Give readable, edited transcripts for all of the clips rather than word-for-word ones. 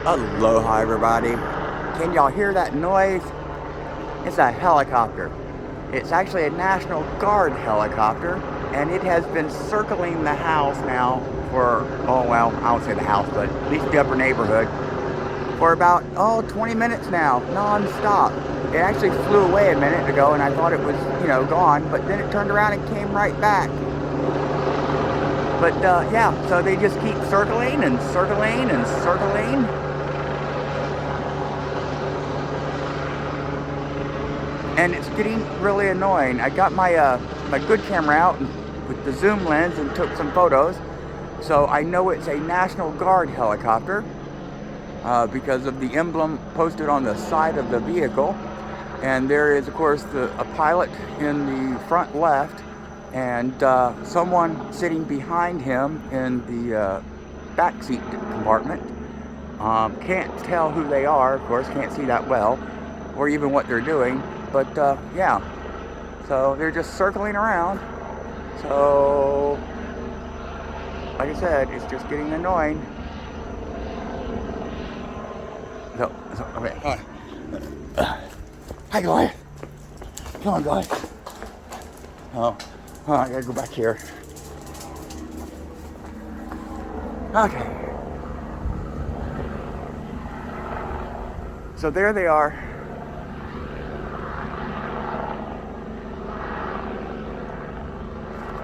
Aloha everybody. Can y'all hear that noise? It's a helicopter. It's actually a National Guard helicopter, and it has been circling the house now for, oh well, I won't say the house, but at least the upper neighborhood, for about, 20 minutes now, non-stop. It actually flew away a minute ago, and I thought it was, gone, but then it turned around and came right back. But yeah, so they just keep circling and circling and circling. And it's getting really annoying. I got my my good camera out with the zoom lens and took some photos. So I know it's a National Guard helicopter because of the emblem posted on the side of the vehicle. And there is, of course, a pilot in the front left, and someone sitting behind him in the back seat compartment. Can't tell who they are, of course, can't see that well, or even what they're doing. But yeah, so they're just circling around. So, like I said, it's just getting annoying. So okay, come on. Hi, Goliath. Come on, Goliath. Oh, I gotta go back here. Okay. So there they are.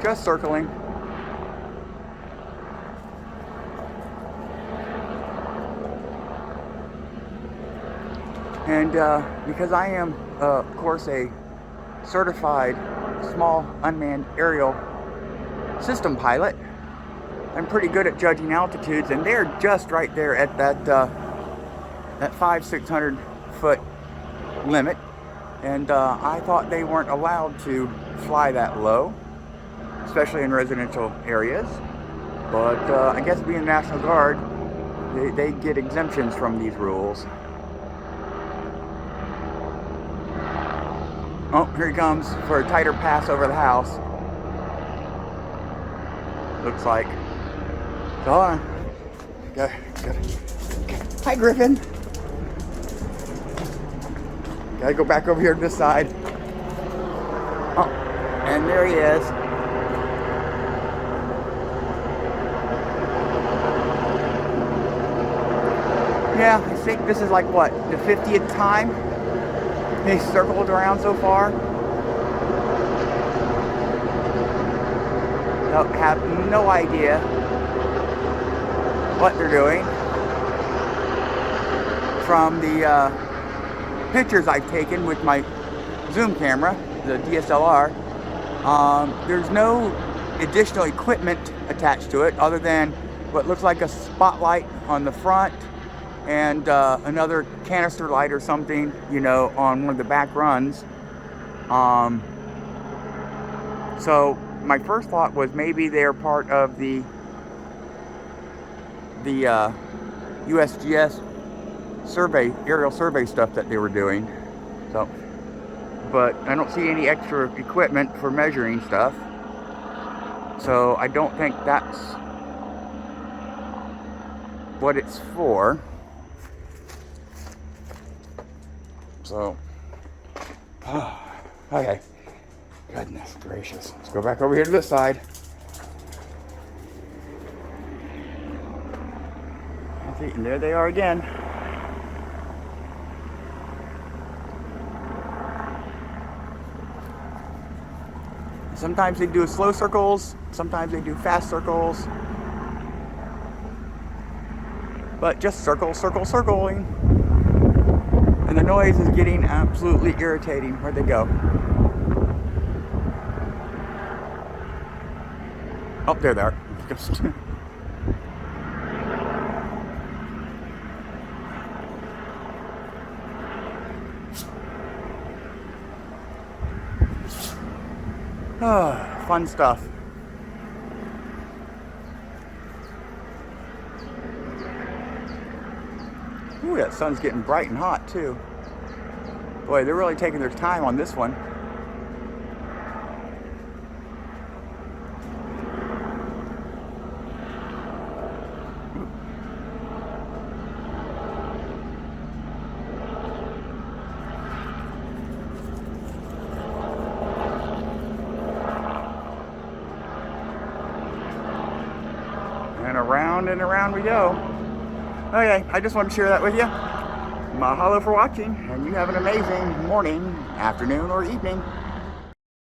Just circling. And because I am, of course, a certified small unmanned aerial system pilot, I'm pretty good at judging altitudes, and they're just right there at that 500-600 foot limit. And I thought they weren't allowed to fly that low, especially in residential areas. But I guess being the National Guard, they get exemptions from these rules. Oh, here he comes for a tighter pass over the house. Looks like. So, hold on. Go. Hi, Griffen. Gotta go back over here to this side. Oh, and there he is. Yeah, I think this is like, what, the 50th time they circled around so far. So, have no idea what they're doing. From the pictures I've taken with my zoom camera, the DSLR, there's no additional equipment attached to it other than what looks like a spotlight on the front and another canister light or something, on one of the back runs. So my first thought was maybe they're part of the USGS aerial survey stuff that they were doing. So, but I don't see any extra equipment for measuring stuff. So I don't think that's what it's for. So, okay. Goodness gracious. Let's go back over here to this side. See, and there they are again. Sometimes they do slow circles, sometimes they do fast circles. But just circling. And the noise is getting absolutely irritating. Where'd they go? Oh, there they are. Fun stuff. Ooh, that sun's getting bright and hot too. Boy, they're really taking their time on this one. and around we go. Okay, I just want to share that with you. Mahalo for watching, and you have an amazing morning, afternoon, or evening.